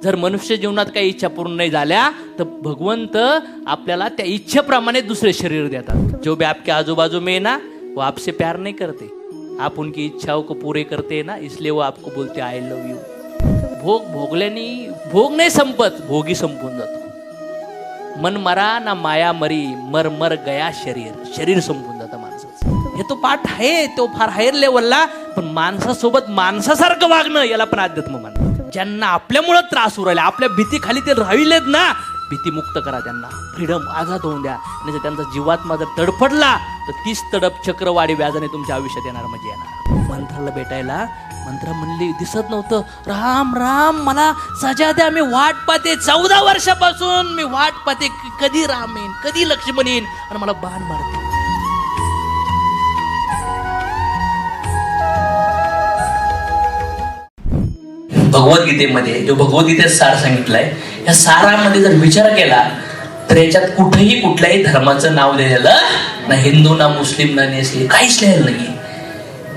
जर मनुष्य जीवनात काही इच्छा पूर्ण नाही झाल्या तर भगवंत आपल्याला त्या इच्छेप्रमाणे दुसरे शरीर देतात. जो भी आपके आजू बाजू में है ना वो आपसे प्यार नहीं करते, आप उनकी इच्छाओं को पूरे करते हैं ना, इसलिए वो आपको बोलते आई लव यू. भोग भोगल्याने भोग नाही संपत, भोगी संपून जातो. मन मरा ना माया मरी, मर मर गया शरीर, शरीर संपून जातं माणसाचं. हे तो पाठ आहे तो फार हायर लेवलला, पण माणसासोबत माणसासारखं वागणं याला पण अध्यात्म म्हणतात. ज्यांना आपल्यामुळे त्रास उरायला, आपल्या भीती खाली ते राहिलेत ना, भीती मुक्त करा, त्यांना फ्रीडम आझाद होऊन द्या. आणि जर त्यांचा जीवात्मा जर तडफडला तर 30 तडप चक्रवाढी व्याजाने तुमच्या आयुष्यात येणार म्हणजे येणार. मंत्राला भेटायला मंत्र म्हणली दिसत नव्हतं, राम राम मला सजा द्या, मी वाट पाहते 14 वर्षापासून मी वाट पाहते, कधी राम येईन कधी लक्ष्मण येईन आणि मला बाण मारते. भगवद्गीतेमध्ये जो भगवद्गीतेचा सार सांगितलाय, या सारामध्ये जर विचार केला तर याच्यात कुठेही कुठल्याही धर्माचं नाव दिलेलं ना, हिंदू ना मुस्लिम ना नेसली काहीच लिहिलं नाही.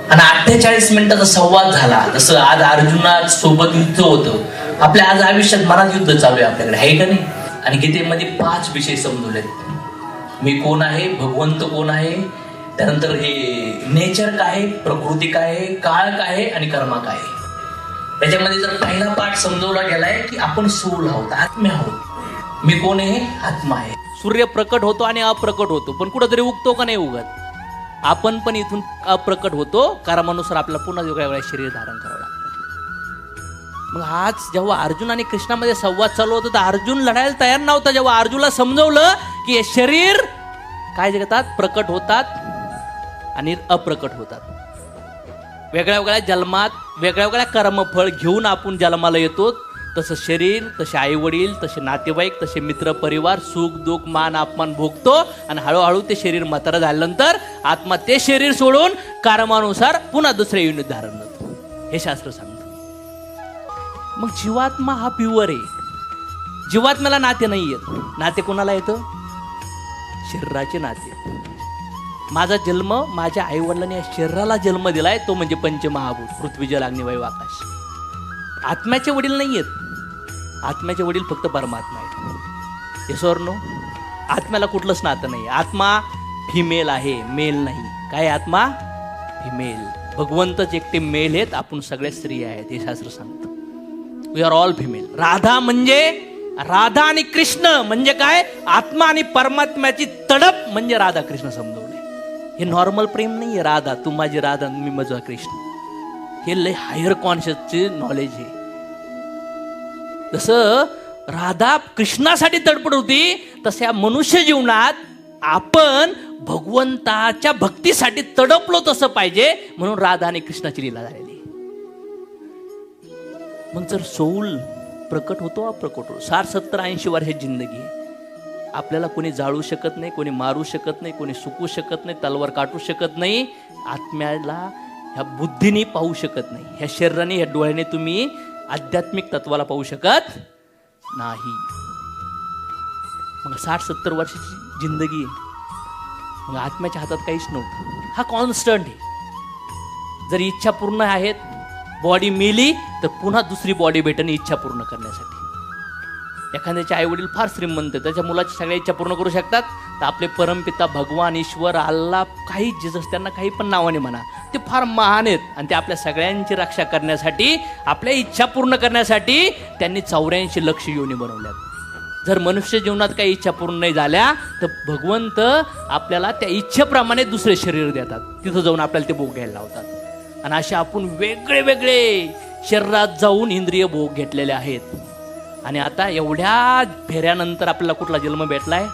आणि 48 मिनिटाचा संवाद झाला. जसं आज अर्जुना सोबत युद्ध होतं, आपल्या आज आयुष्यात मनात युद्ध चालू आहे आपल्याकडे, आहे का नाही? आणि गीतेमध्ये 5 विषय समजवलेत. मी कोण आहे, भगवंत कोण आहे, त्यानंतर हे नेचर काय आहे, प्रकृती काय आहे, काळ काय आहे आणि कर्म काय आहे. त्याच्यामध्ये जर पहिला पाठ समजवला गेलाय की आपण सोल आहोत, आत्मा आहोत. मी कोण आहे, आत्मा आहे. सूर्य प्रकट होतो आणि अप्रकट होतो, पण कुठंतरी उगतो का नाही उगत. आपण पण इथून अप्रकट होतो, कर्मानुसार आपल्याला पुन्हा वेगळ्या शरीर धारण करावं लागतं. मग आज जेव्हा अर्जुन आणि कृष्णामध्ये संवाद चालू होता तर अर्जुन लढायला तयार नव्हता. जेव्हा अर्जुनला समजवलं की हे शरीर काय जगतात, प्रकट होतात आणि अप्रकट होतात, वेगळ्या वेगळ्या जन्मात वेगळ्या वेगळ्या कर्मफळ घेऊन आपण जन्माला येतो. तसं शरीर, तसे आई वडील, तसे नातेवाईक, तसे मित्र परिवार, सुख दुःख मान अपमान भोगतो. आणि हळूहळू ते शरीर म्हातारं झाल्यानंतर आत्मा ते शरीर सोडून कर्मानुसार पुन्हा दुसऱ्या युनिट धारण होतो, हे शास्त्र सांगतं. मग जीवात्मा हा प्युअर आहे. जीवात्म्याला नाते नाही येत. नाते कोणाला येतं, शरीराचे नाते. माझा जन्म माझ्या आई वडिलांनी या शरीराला जन्म दिलाय, तो म्हणजे पंचमहाभूत, पृथ्वी जल अग्नी वायू आकाश. आत्म्याचे वडील नाही आहेत. आत्म्याचे वडील फक्त परमात्मा आहेत. Yes or no? आत्म्याला कुठलंच नातं नाही. आत्मा फिमेल आहे, मेल नाही. काय आत्मा फिमेल. भगवंतच एकटे मेल आहेत, आपण सगळे स्त्री आहेत, हे शास्त्र सांगतं. We are all female. Radha म्हणजे राधा आणि कृष्ण म्हणजे काय, आत्मा आणि परमात्म्याची तडप म्हणजे राधा कृष्ण समजवले. हे नॉर्मल प्रेम नाहीये. राधा तू माझी राधा, मी माझा कृष्ण. हे लय हायर कॉन्शियसचे नॉलेज आहे. जसं राधा कृष्णासाठी तडपड होती, तसं मनुष्य जीवनात आपण भगवंताच्या भक्तीसाठी तडपलो तसं पाहिजे, म्हणून राधा आणि कृष्णाची लीला झालेली. मग जर सोल प्रकट होतो अप्रकट होतो, 60-70-80 वर्षाची जिंदगी आहे. आपल्याला कोणी जाळू शकत नाही, कोणी मारू शकत नाही, कोणी सुकू शकत नाही, तलवार काटू शकत नाही. आत्म्याला ह्या बुद्धीने पाहू शकत नाही, ह्या शरीराने ह्या डोळ्याने तुम्ही आध्यात्मिक तत्वाला पाहू शकत नाही. मग 60-70 वर्षाची जिंदगी आहे. मग आत्म्याच्या हातात काहीच नव्हतं. हा कॉन्स्टंट आहे. जर इच्छा पूर्ण आहेत, बॉडी मेली तर पुन्हा दुसरी बॉडी भेटणे इच्छा पूर्ण करण्यासाठी. एखाद्याचे आई वडील फार श्रीमंत, त्याच्या मुलाची सगळ्या इच्छा पूर्ण करू शकतात, तर आपले परमपिता भगवान ईश्वर अल्लाह काही जिजस, त्यांना काही पण नावाने म्हणा, ते फार महान आहेत. आणि ते आपल्या सगळ्यांची रक्षा करण्यासाठी, आपल्या इच्छा पूर्ण करण्यासाठी त्यांनी 84 लक्ष योनी बनवल्यात. जर मनुष्य जीवनात काही इच्छा पूर्ण नाही झाल्या तर भगवंत आपल्याला त्या इच्छेप्रमाणे दुसरे शरीर देतात, तिथं जाऊन आपल्याला ते भोग घ्यायला लावतात. आणि असे आपण वेगळे वेगळे शरीरात जाऊन इंद्रिय भोग घेतलेले आहेत. आणि आता एवढ्या फेऱ्यानंतर आपल्याला कुठला जन्म भेटलाय,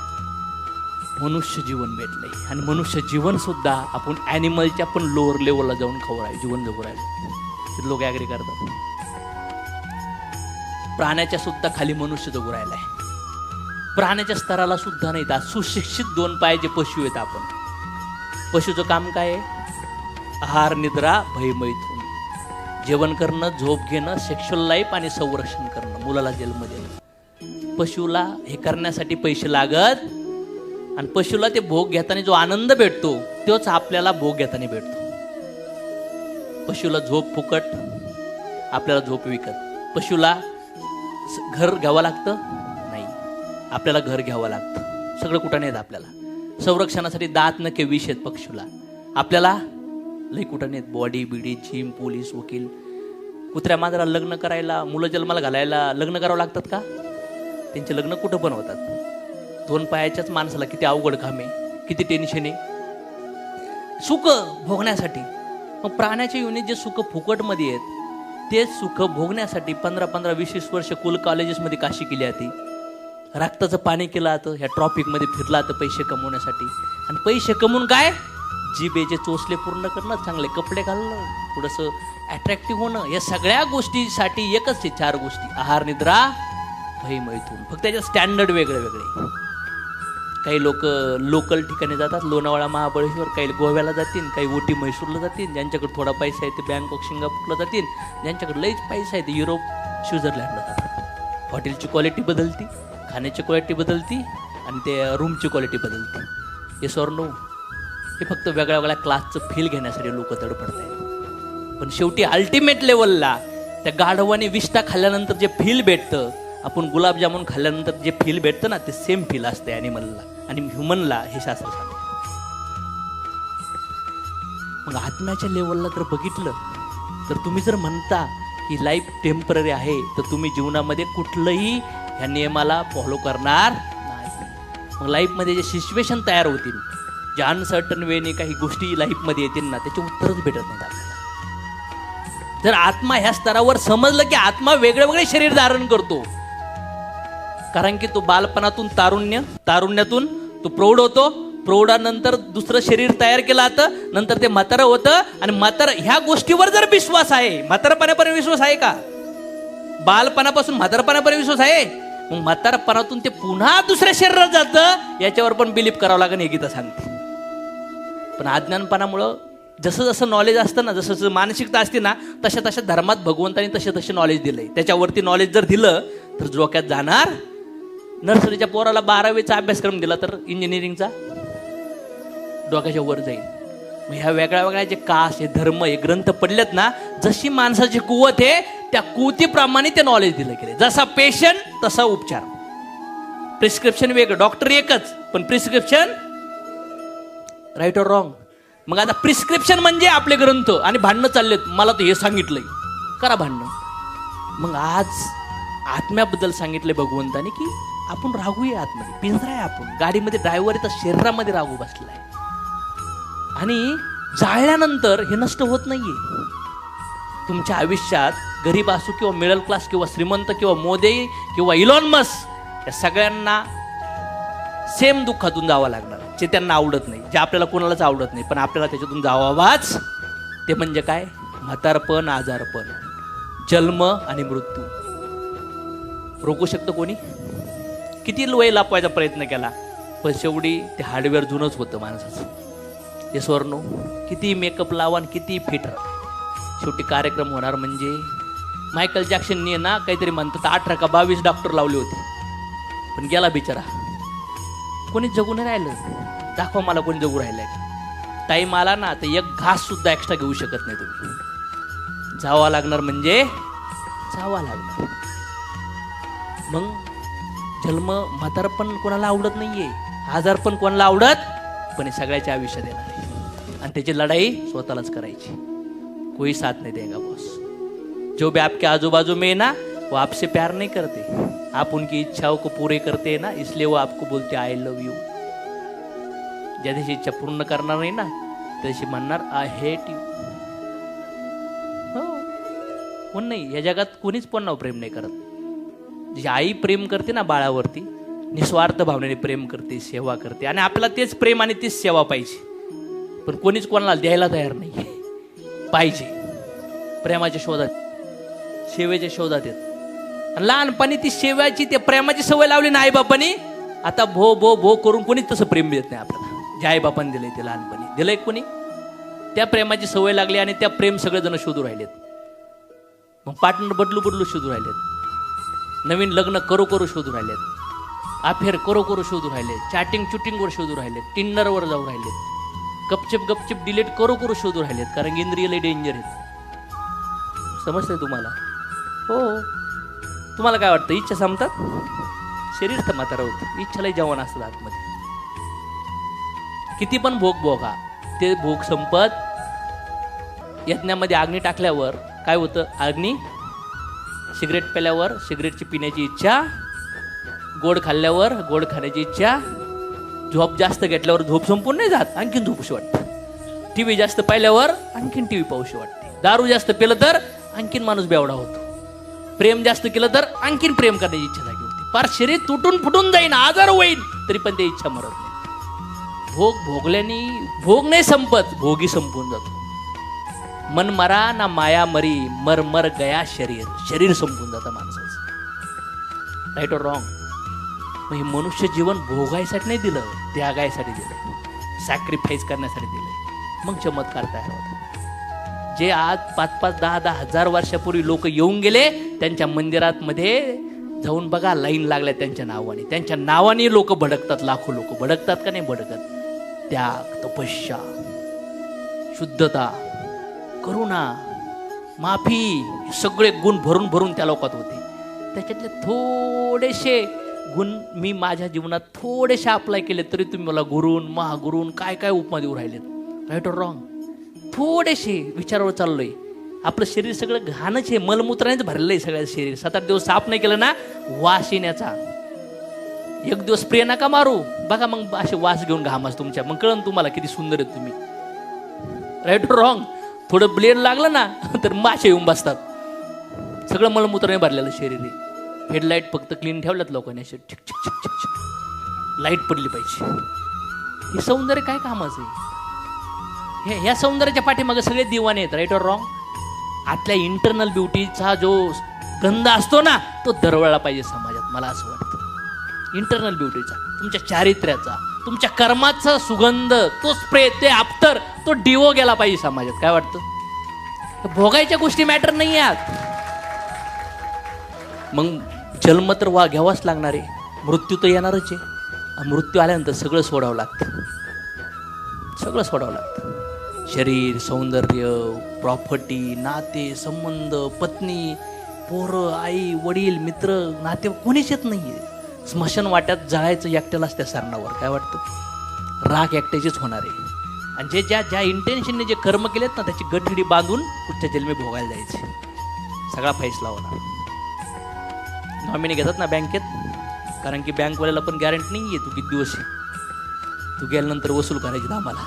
मनुष्य जीवन भेटलंय. आणि मनुष्य जीवन सुद्धा आपण ॲनिमलच्या पण लोअर लेवलला जाऊन खवराय जीवन जगू राहिले. लोक ॲग्री करतात. प्राण्याच्या सुद्धा खाली मनुष्य जगू राहिलाय. प्राण्याच्या स्तराला सुद्धा नाही. तर सुशिक्षित 2 पायाचे पशु आहेत आपण. पशुचं काम काय आहे, आहार निद्रा भय मैथून, जेवण करणं, झोप घेणं, सेक्शुअल लाईफ आणि संरक्षण करणं, मुलाला जन्म देणं. पशुला हे करण्यासाठी पैसे लागत, आणि पशुला ते भोग घेताना जो आनंद भेटतो तोच आपल्याला भोग घेताना भेटतो. पशुला झोप फुकट, आपल्याला झोप विकत. पशुला घर घ्यावं लागतं? नाही. आपल्याला घर घ्यावं लागतं. सगळं कुठं नाहीत आपल्याला. संरक्षणासाठी दात नखे विष आहेत पक्षीला. आपल्याला लई कुठं नाहीत. बॉडी बिडी, जिम, पोलीस, वकील. कुत्र्या मांजरा लग्न करायला, मुलं जन्माला घालायला लग्न करावं लागतात का? त्यांचे लग्न कुठं पण होतात. 2 पायाच्याच माणसाला किती अवघड काम आहे, किती टेन्शन आहे सुख भोगण्यासाठी. मग प्राण्याच्या योनीत जे सुख फुकटमध्ये आहेत तेच सुख भोगण्यासाठी 15-15, 20-20 वर्ष कुल कॉलेजेसमध्ये काशी केली जाते. रक्ताचं पाणी केलं जातं, ह्या ट्रॉफिकमध्ये फिरला जातं पैसे कमवण्यासाठी. आणि पैसे कमवून काय? जिबेचे चोचले पूर्ण करणं, चांगले कपडे घालणं, थोडंसं अट्रॅक्टिव्ह होणं. या सगळ्या गोष्टीसाठी एकच आहे 4 गोष्टी: आहार, निद्रा, भय, मैथून. फक्त त्याचे स्टँडर्ड वेगळे वेगळे. काही लोक लोकल ठिकाणी जातात, लोणावळा, महाबळेश्वर. काही गोव्याला जातील, काही ओटी म्हैसूरला जातील. ज्यांच्याकडे थोडा पैसा आहे ते बँकॉक, सिंगापूरला जातील. ज्यांच्याकडे लईच पैसा आहे ते युरोप, स्वित्झर्लंडला जातात. हॉटेलची क्वालिटी बदलती, खाण्याची क्वालिटी बदलती आणि ते रूमची क्वालिटी बदलते. हे नो, हे फक्त वेगळ्या वेगळ्या क्लासचं फील घेण्यासाठी लोक तडफडत आहेत. पण शेवटी अल्टिमेट लेवलला त्या गाढवाने विष्टा खाल्ल्यानंतर जे फील भेटतं, आपण गुलाबजामुन खाल्ल्यानंतर जे फील भेटतं ना, ते सेम फील असते ॲनिमलला आणि ह्युमनला, हे शास्त्र सांगतं. मग आत्म्याच्या लेवलला जर बघितलं तर तुम्ही जर म्हणता की लाईफ टेम्पररी आहे, तर तुम्ही जीवनामध्ये कुठलंही ह्या नियमाला फॉलो करणार नाही. मग लाईफमध्ये जे सिच्युएशन तयार होतील, ज्या अनसर्टन वेने काही गोष्टी लाईफमध्ये येतील ना, त्याचे उत्तरच भेटत नाहीत आपल्याला. जर आत्मा ह्या स्तरावर समजलं की आत्मा वेगळे वेगळे शरीर धारण करतो, कारण की तो बालपणातून तारुण्य, तारुण्यातून तो प्रौढ होतो, प्रौढानंतर दुसरं शरीर तयार केलं जातं, नंतर ते म्हातारं होतं. आणि म्हातारं ह्या गोष्टीवर जर विश्वास आहे, म्हातारपणापर्यंत विश्वास आहे का? बालपणापासून म्हातारपणापर्यंत विश्वास आहे. मग म्हातारपणातून ते पुन्हा दुसऱ्या शरीरात जातं, याच्यावर पण बिलीफ करावं लागेल, हे गीता सांगते. पण अज्ञानपणामुळं जसं जसं नॉलेज असतं ना, जसं जसं मानसिकता असते ना, तशा तशा धर्मात भगवंतांनी तसे नॉलेज दिलंय. त्याच्यावरती नॉलेज जर दिलं तर डोक्यात जाणार. नर्सरीच्या पोराला 12वीचा अभ्यासक्रम दिला तर इंजिनिअरिंगचा डोक्याच्या वर जाईल. मग ह्या वेगळ्या वेगळ्या जे कास्ट, हे धर्म, हे ग्रंथ पडलेत ना, जशी माणसाची कुवत आहे त्या कुवतीप्रमाणे ते नॉलेज दिलं गेले. जसा पेशंट तसा उपचार. प्रिस्क्रिप्शन वेगळं, डॉक्टर एकच, पण प्रिस्क्रिप्शन राईट ऑर रॉंग. मग आता प्रिस्क्रिप्शन म्हणजे आपले ग्रंथ आणि भांडणं चाललेत, मला तर हे सांगितलंय, करा भांडणं. मग आज आत्म्याबद्दल सांगितलंय भगवंताने की आपण राहूया आतमध्ये. पिंजरा आहे आपण, गाडीमध्ये ड्रायव्हर आहे तर शरीरामध्ये राहू बसलाय. आणि जाळल्यानंतर हे नष्ट होत नाहीये. तुमच्या आयुष्यात गरीब असो किंवा मिडल क्लास किंवा श्रीमंत किंवा मोदी किंवा इलॉन मस्क, या सगळ्यांना सेम दुःखातून जावं लागणार, जे त्यांना आवडत नाही, जे आपल्याला कोणालाच आवडत नाही, पण आपल्याला त्याच्यातून जावावाच. ते म्हणजे काय? म्हातारपण, आजारपण, जन्म आणि मृत्यू. रोखू शकतं कोणी? किती वय लापवायचा प्रयत्न केला, पण शेवटी ते हार्डवेअर जुनंच होतं माणसाचं. हे स्वर्णो किती मेकअप लावा आणि किती फिट राहा, शेवटी कार्यक्रम होणार. म्हणजे मायकल जॅक्सनने ना काहीतरी म्हणतात 18 का 22 डॉक्टर लावले होते, पण गेला बिचारा. कोणी जगू नाही राहिलं. दाखवा मला कोणी जगू राहिलंय का? टाईम आला ना तर एक घास सुद्धा एक्स्ट्रा घेऊ शकत नाही तुम्ही. जावा लागणार म्हणजे जावा लागणार. मग जन्म, म्हातारपण कोणाला आवडत नाहीये, आजार पण कोणाला आवडत, पण हे सगळ्याच्या आयुष्यात येणार आहे. आणि त्याची लढाई स्वतःलाच करायची. कोई साथ नहीं देगा बॉस. जो भी आपके आजू बाजू में है ना, वो आपसे प्यार नहीं करते, आप उनकी इच्छाओं को पूरे करते हैं ना, इसलिए वो आपको बोलते आई लव यू. ज्या दिवशी इच्छा पूर्ण करणार नाही ना, त्या दिवशी म्हणणार आय हेट यू. हो, कोण नाही या जगात, कोणीच कोणावर प्रेम नाही करत. जी आई प्रेम करते ना बाळावरती, निस्वार्थ भावनेने प्रेम करते, सेवा करते, आणि आपल्याला तेच प्रेम आणि तीच सेवा पाहिजे. पण कोणीच कोणाला द्यायला तयार नाही. पाहिजे प्रेमाच्या शोधात, सेवेच्या शोधात येत. लहानपणी ती सेवाची, त्या प्रेमाची सवय लावली ना आईबापानी, आता भो भो भो करून कोणीच तसं प्रेम देत नाही आपल्याला. जे आईबापाने दिलंय ते लहानपणी दिलंय कोणी, त्या प्रेमाची सवय लागली आणि त्या प्रेम सगळेजण शोधू राहिलेत. मग पार्टनर बदलू शोधू राहिलेत, नवीन लग्न करू शोधू राहिलेत, अफेअर करू शोधू राहिलेत, चॅटिंग चुटिंगवर शोधू राहिलेत, टिंडरवर जाऊ राहिलेत, गपचिप डिलीट करू शोधू राहिलेत, कारण की इंद्रिय लय डेंजर आहेत. समजतंय तुम्हाला? हो. तुम्हाला काय वाटतं, इच्छा संपतात? शरीर तर म्हातारं होतं, इच्छालाही जवान असतं आतमध्ये. किती पण भोग भोगा, ते भोग संपत. यज्ञामध्ये अग्नी टाकल्यावर काय होतं? अग्नी, सिगरेट प्याल्यावर सिगरेटची पिण्याची इच्छा, गोड खाल्ल्यावर गोड खाण्याची इच्छा, झोप जास्त घेतल्यावर झोप संपून नाही जात, आणखीन झोपूशी वाटतं. टीव्ही जास्त पाहिल्यावर आणखीन टीव्ही पाहूशी वाटते. दारू जास्त पिलं तर आणखीन माणूस बेवडा होतो. प्रेम जास्त केलं तर आणखीन प्रेम करण्याची इच्छा जागी होती. पार शरीर तुटून फुटून जाईन, आजार होईल, तरी पण ते इच्छा मरत नाही. भोग भोगल्याने भोग नाही संपत, भोगी संपून जातो. मन मरा ना माया मरी, मर मर गया शरीर. शरीर संपून जातं माणसाचं. राईट और रॉंग? मग हे मनुष्य जीवन भोगायसाठी नाही दिलं, त्यागायसाठी दिलं, सॅक्रिफाईस करण्यासाठी दिलं. मग चमत्कार तयार होतात. जे आज 5-5, 10-10 हजार वर्षापूर्वी लोक येऊन गेले, त्यांच्या मंदिरात मध्ये जाऊन बघा, लाईन लागल्या त्यांच्या नावाने. त्यांच्या नावाने लोक भडकतात, लाखो लोक भडकतात का नाही भडकत? त्याग, तपस्या, शुद्धता, करुणा, माफी, हे सगळे गुण भरून भरून त्या लोकात होते. त्याच्यातले थोडेसे गुण मी माझ्या जीवनात थोडेसे अप्लाय केले, तरी तुम्ही मला गुरून महागुरून काय काय उपमा देऊ राहिलेत. राईट और रॉंग? थोडेसे विचारावर चाललोय. आपलं शरीर सगळं घाणच आहे, मलमूत्रानेच भरलेलं आहे सगळं शरीर. 7-8 दिवस साफ नाही केलं ना, वास येण्याचा. एक दिवस स्प्रे नका मारू, बघा मग असे वास घेऊन घामास तुमच्या, मग कळन तुम्हाला किती सुंदर आहेत तुम्ही. राईट और रॉंग? थोडं ब्लेड लागलं ना तर माशे येऊन बसतात. सगळं मलमूत्राने भरलेलं शरीर आहे. हेडलाईट फक्त क्लीन ठेवल्यात लोकांनी, असे छिक छिक छिक छिक छिक लाईट पडली पाहिजे. हे सौंदर्य काय कामाचं आहे? ह्या सौंदर्याच्या पाठीमागे सगळे दिवाने आहेत. राईट और रॉंग? आतल्या इंटरनल ब्युटीचा जो गंध असतो ना, तो दरवळला पाहिजे समाजात, मला असं वाटतं. इंटरनल ब्युटीचा, तुमच्या चारित्र्याचा, तुमच्या कर्माचा सुगंध, तो स्प्रे, ते अफ्तर, तो डिवो गेला पाहिजे समाजात. काय वाटतं? भोगायच्या गोष्टी मॅटर नाही आहेत. मग जन्म तर घ्यावाच लागणार आहे, मृत्यू तर येणारच आहे. मृत्यू आल्यानंतर सगळं सोडावं लागतं, सगळं सोडावं लागतं. शरीर, सौंदर्य, प्रॉपर्टी, नाते संबंध, पत्नी, पोरं, आई वडील, मित्र, नाते कोणीच येत नाहीये. स्मशान वाट्यात जळायचं एकट्यालाच त्या सरणावर. काय वाटतं? राग एकट्याचीच होणार आहे. आणि जे ज्या इंटेन्शनने जे कर्म केलेत ना, त्याची गठडी बांधून पुढच्या जन्मी भोगायला जायचे. सगळा फैसला होणार. नॉमिनी घेतात ना बँकेत, कारण की बँकवाल्याला पण गॅरंटी नाही आहे तू किती दिवस तू गेल्यानंतर वसूल करायची आम्हाला.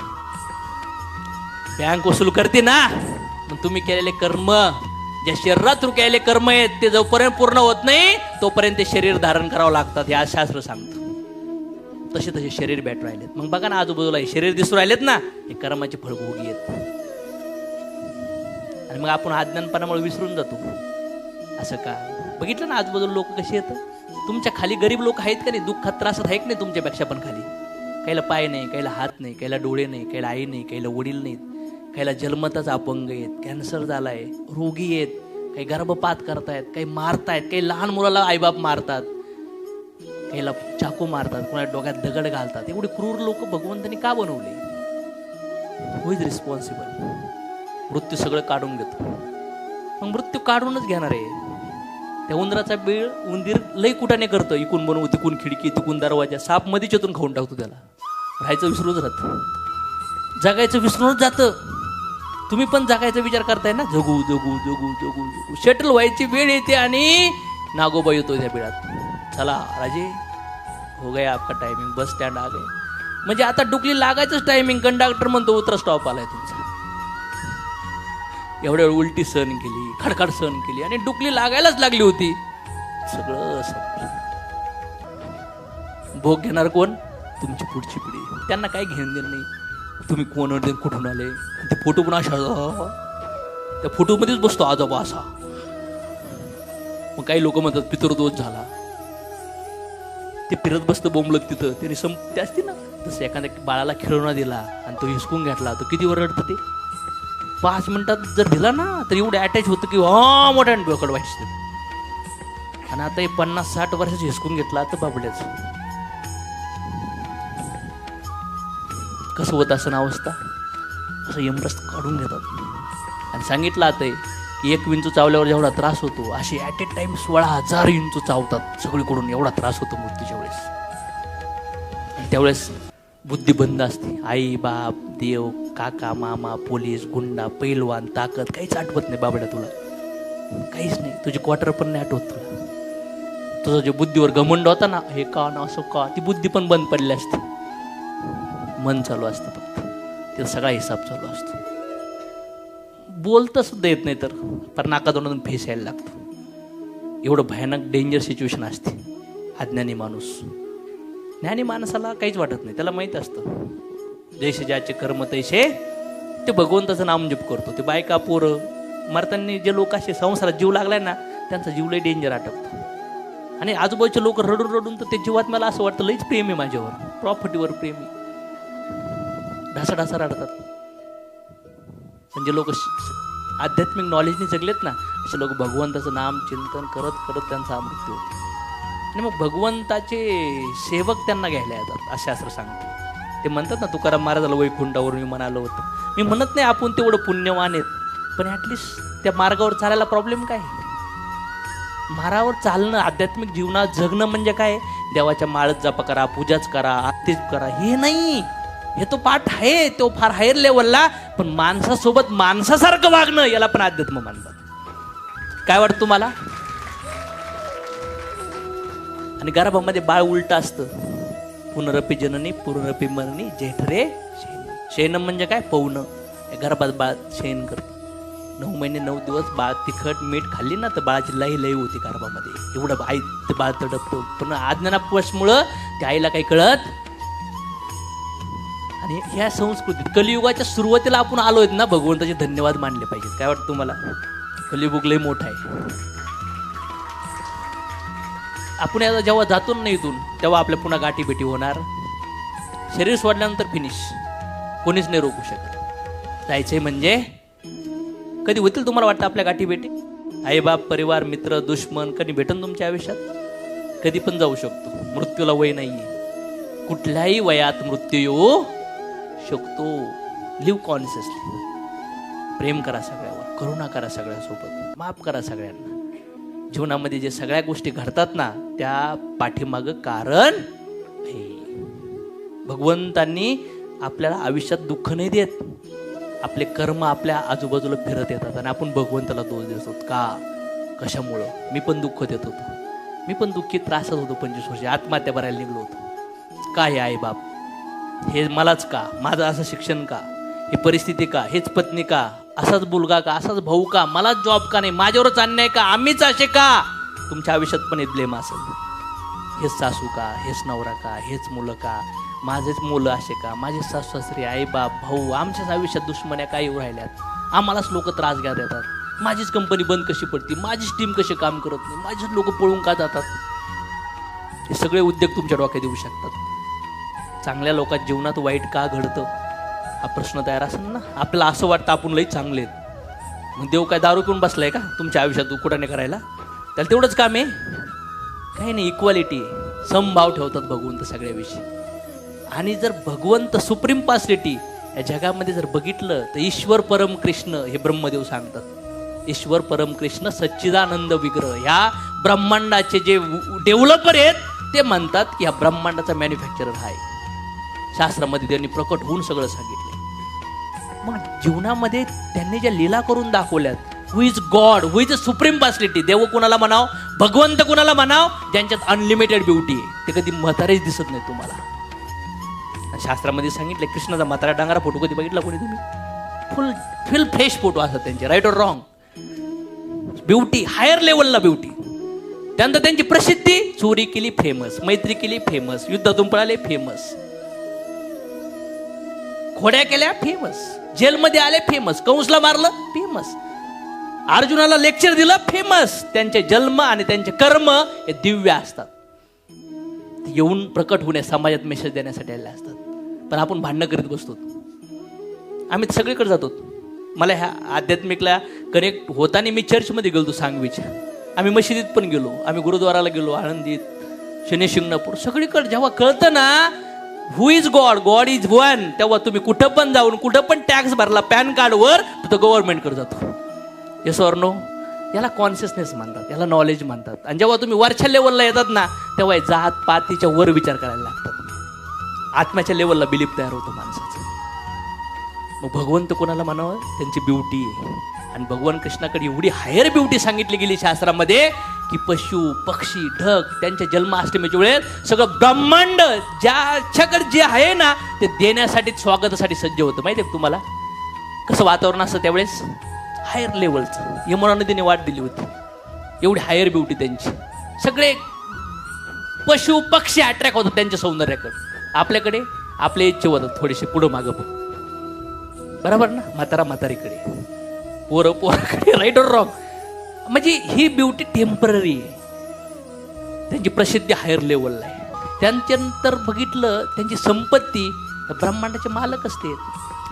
बँक वसूल करते ना, मग तुम्ही केलेले कर्म, ज्या शरीरात तू केलेले कर्म आहेत, ते जोपर्यंत पूर्ण होत नाही तोपर्यंत ते शरीर धारण करावं लागतात, हे आज शास्त्र सांगतं. तसे तसे शरीर भेट राहिलेत. मग बघा ना, आजूबाजूला हे शरीर दिसू राहिलेत ना, हे कर्माचे फळभोगी आहेत. आणि मग आपण अज्ञानपणामुळे विसरून जातो. असं का? बघितलं ना आजूबाजूला लोक कसे येतात. तुमच्या खाली गरीब लोक आहेत का नाही, दुःखात त्रासात आहेत नाही तुमच्यापेक्षा पण खाली. काहीला पाय नाही, काहीला हात नाही, काहीला डोळे नाही, काहीला आई नाही, काहीला वडील नाहीत, काहीला जन्मताच अपंग आहेत, कॅन्सर झालाय, रोगी आहेत, काही गर्भपात करतायत, काही मारतायत, काही लहान मुलाला आईबाप मारतात, काहीला चाकू मारतात, कोणाला डोक्यात दगड घालतात. एवढे क्रूर लोक भगवंतांनी का बनवले? हु इज रिस्पॉन्सिबल? मृत्यू सगळं काढून घेतो. मग मृत्यू काढूनच घेणार आहे. त्या उंदराचा बीळ उंदीर लई कुठाने करतो, इकून बनवू, तिकून खिडकी, तिकून दरवाजा, साप मध्येच येतून खाऊन टाकतो त्याला. राहायचं विसरूनच राहतं, जगायचं विसरूनच जातं. तुम्ही पण जगायचा विचार करताय ना, जगू जगू जगू जगू जगू. शटल व्हायची वेळ येते आणि नागोबा येतो त्या बिळात. चला राजे, हो गया आपका टायमिंग, बस स्टँड आ गए. म्हणजे आता डुकली लागायचंच टायमिंग. कंडक्टर म्हणतो उतरा, स्टॉप आलाय तुमचा. एवढ्या वेळ उलटी सहन केली, खडखड सहन केली, आणि डुकली लागायलाच लागली होती. सगळं संपलं. भोग घेणार कोण? तुमची पुढची पिढी. त्यांना काय घेणं देणं नाही. तुम्ही कोण, कुठून आले, ते फोटो पण अशा, त्या फोटोमध्येच बसतो आजोबा असा. मग काही लोक म्हणतात पितृदोष झाला, ते फिरत बसतं बोंबलत तिथं. त्याने ते असते ना, तसं एखाद्या बाळाला खेळवणा दिला आणि तो हिसकून घेतला, तो किती रडतं. ते 5 मिनिटात जर दिला ना, तर एवढं अटॅच होतं की मोठ्या डोकड व्हायचं. आणि आता हे 50-60 वर्षाचं हिसकून घेतला तर बाबड्याच. कसं होत असं ना अवस्था. असं यमरस काढून घेतात. आणि सांगितलं आता की 1 विंचू चावल्यावर जेवढा त्रास होतो असे ॲट ए टाइम 16,000 विंचू चावतात सगळीकडून, एवढा त्रास होतो मृत्यूच्या वेळेस. आणि त्यावेळेस बुद्धी बंद असते. आई बाप देव काका मामा पोलीस गुंडा पैलवान ताकद काहीच आठवत नाही बाबड्या तुला, काहीच नाही. तुझी क्वार्टर पण नाही आठवत तुला. तुझा जो बुद्धीवर घमंड होता ना, हे का ना असं का, ती बुद्धी पण बंद पडली असते. मन चालू असतं फक्त, तिथं सगळा हिसाब चालू असतो. बोलता सुद्धा येत नाही तर पर नाकातोंडातून फेस यायला लागतो. एवढं भयानक डेंजर सिच्युएशन असते. अज्ञानी माणूस, ज्ञानी माणसाला काहीच वाटत नाही, त्याला माहीत असतं जैसे ज्याचे कर्म तैसे, ते भगवंताचं नामजप करतो. ते बायका पोरं मरताना जे लोक असे संसारात जीव लागलाय ना, त्यांचा जीव लई डेंजर आटपतो. आणि आजूबाजूचे लोक रडून रडून तर ते जीवात मला असं वाटतं लईच प्रेम आहे माझ्यावर, प्रॉपर्टीवर प्रेम आहे, ढासा ढासा रडतात. पण जे लोक आध्यात्मिक नॉलेजने जगलेत ना, असे लोक भगवंताचं नाम चिंतन करत करत त्यांचा मृत्यू होतो. आणि मग भगवंताचे सेवक त्यांना घ्यायला येतात असे शास्त्र सांगते. ते म्हणतात ना, तुकाराम महाराजाला वैकुंठावर मी म्हणालो होतं. मी म्हणत नाही आपण तेवढं पुण्यवान आहेत, पण ॲटलिस्ट त्या मार्गावर चालायला प्रॉब्लेम काय? मार्गावर चालणं, आध्यात्मिक जीवनात जगणं म्हणजे काय? देवाच्या माळच जपा करा, पूजाच करा, आरतीच करा, हे नाही. हे तो पाठ आहे, तो फार हायर लेवलला, पण माणसासोबत माणसासारखं वागणं याला पण अध्यात्म मानतात. काय वाटतं तुम्हाला? आणि गर्भामध्ये बाळ उलट असतं. पुनरपी जननी पुनरपी मरणी जेठरे शयन. शयन म्हणजे काय? पवणं. गर्भात बाळ शयन करतं. 9 महिने 9 दिवस बाळ तिखट मीठ खाल्ली ना तर बाळाची लई होती गर्भामध्ये. एवढं आई ते बाळ तडपतो. पण अज्ञानापासमुळं त्या आईला काही कळत. आणि ह्या संस्कृतीत कलियुगाच्या सुरुवातीला आपण आलोय ना, भगवंताचे धन्यवाद मानले पाहिजेत. काय वाटतं तुम्हाला? कलियुग लय मोठा आहे. आपण आता जेव्हा जातो ना इथून, तेव्हा आपल्या पुन्हा गाठी भेटी होणार. शरीर सोडल्यानंतर फिनिश, कोणीच नाही रोखू शकत. जायचंय म्हणजे कधी होतील तुम्हाला वाटतं आपल्या गाठी भेटी? आई बाप परिवार मित्र दुश्मन कधी भेटन तुमच्या आयुष्यात? कधी पण जाऊ शकतो. मृत्यूला वय नाहीये. कुठल्याही वयात मृत्यू येऊ शकतो. Leave consciously. प्रेम करा सगळ्यावर, करुणा करा सगळ्यांसोबत, माफ करा सगळ्यांना. जीवनामध्ये जे सगळ्या गोष्टी घडतात ना, त्या पाठीमागं कारण आहे. भगवंतांनी आपल्याला आयुष्यात दुःख नाही देत. आपले कर्म आपल्या आजूबाजूला फिरत येतात आणि आपण भगवंताला दोष देतो. का? कशामुळं? मी पण दुःख देत होतो. मी पण दुःखी त्रासात होतो. 25 वर्ष आत्महत्या करायला निघलो होतो. का? हे आई बाप, हे मलाच का? माझं असं शिक्षण का? ही परिस्थिती का? हेच पत्नी का? असाच मुलगा का? असाच भाऊ का? मलाच जॉब का नाही? माझ्यावरच अन्याय का? आम्हीच असे का? तुमच्या आयुष्यात पण एक ब्लेम असेल. हेच सासू का? हेच नवरा का? हेच मुलं का? माझेच मुलं असे का? माझे सासू सासरे आई बाप भाऊ, आमच्याच आयुष्यात दुश्मन्या काय येऊ राहिल्यात? आम्हालाच लोक त्रास घ्या देतात. माझीच कंपनी बंद कशी पडते? माझीच टीम कशी काम करत नाही? माझेच लोक पळून का जातात? हे सगळे उद्योग तुमच्या डोक्यात येऊ शकतात. चांगल्या लोकांच्या जीवनात वाईट का घडतं हा प्रश्न तयार असेल ना. आपल्याला असं वाटतं आपण लई चांगले आहेत, मग देव काय दारू पिऊन बसलाय का तुमच्या आयुष्यात उकुडाने करायला? त्याला तेवढंच काम आहे? काही नाही. इक्वालिटी, समभाव ठेवतात भगवंत सगळ्याविषयी. आणि जर भगवंत सुप्रीम पर्सनॅलिटी या जगामध्ये जर बघितलं तर ईश्वर परम कृष्ण हे ब्रह्मदेव सांगतात. ईश्वर परम कृष्ण सच्चिदानंद विग्रह, ह्या ब्रह्मांडाचे जे डेव्हलपर आहेत ते म्हणतात की ह्या ब्रह्मांडाचा मॅन्युफॅक्चरर आहे. शास्त्रामध्ये त्यांनी प्रकट होऊन सगळं सांगितलं. मग जीवनामध्ये त्यांनी ज्या लीला करून दाखवल्यात, who is God, who is a supreme personality, देव कुणाला म्हणाव, भगवंत कुणाला म्हणाव, ज्यांच्यात अनलिमिटेड ब्युटी आहे, ते कधी म्हातारेच दिसत नाही तुम्हाला. शास्त्रामध्ये सांगितलं कृष्णाचा म्हातारा डांगरा फोटो कधी बघितला कोणी तुम्ही? फुल फ्रेश फोटो असतात त्यांचे. राईट और रॉंग? ब्युटी हायर लेवलला ब्युटी. त्यानंतर त्यांची प्रसिद्धी, चोरी केली फेमस, मैत्री केली फेमस, युद्धातून पळाले फेमस, खोड्या केल्या फेमस, जेलमध्ये आले फेमस, कंसला मारलं फेमस, अर्जुनाला लेक्चर दिलं फेमस. त्यांचे जन्म आणि त्यांचे कर्म हे दिव्य असतात. येऊन प्रकट होण्या समाजात मेसेज देण्यासाठी आले असतात. पण आपण भांडणं करीत बसतो. आम्ही सगळीकडे जातो. मला ह्या आध्यात्मिकला कनेक्ट होताना मी चर्चमध्ये गेलो सांगवीच्या, आम्ही मशिदीत पण गेलो, आम्ही गुरुद्वाराला गेलो, आळंदीत, शनी शिंगणापूर, सगळीकडे जेव्हा कळतं ना who is God, God is one, तेव्हा तुम्ही कुठं पण जाऊन कुठं पण टॅक्स भरला पॅन कार्डवर तर गव्हर्नमेंटकडे जातो. Yes or no? याला कॉन्शियसनेस म्हणतात, याला नॉलेज म्हणतात. आणि जेव्हा तुम्ही वरच्या लेवलला येतात ना, तेव्हा जात पातीच्या वर विचार करायला लागतात. आत्म्याच्या लेवलला बिलीफ तयार होतं माणसाचं. मग भगवंत कोणाला म्हणावं? त्यांची ब्युटी आहे. आणि भगवान कृष्णाकडे एवढी हायर ब्युटी सांगितली गेली शास्त्रामध्ये की पशु पक्षी ढग त्यांच्या जन्माष्टमीच्या वेळेस सगळं ब्रह्मांड ज्याच्याकडे जे आहे ना ते देण्यासाठी स्वागतासाठी सज्ज होतं. माहिती आहे तुम्हाला कसं वातावरण असतं त्यावेळेस? हायर लेवलचं. यमुना नदीने वाट दिली होती. एवढी हायर ब्युटी त्यांची. सगळे पशु पक्षी अट्रॅक्ट होतात त्यांच्या सौंदर्याकडे. आपल्याकडे आपले इच्छे होतात थोडेसे पुढं मागं. बरोबर ना? म्हातारा म्हातारीकडे, पोरं पोराकडे. Right or wrong? म्हणजे ही ब्युटी टेम्पररी आहे. त्यांची प्रसिद्धी हायर लेवलला आहे. त्यांच्यानंतर बघितलं त्यांची संपत्ती ब्रह्मांडाचे मालक असते.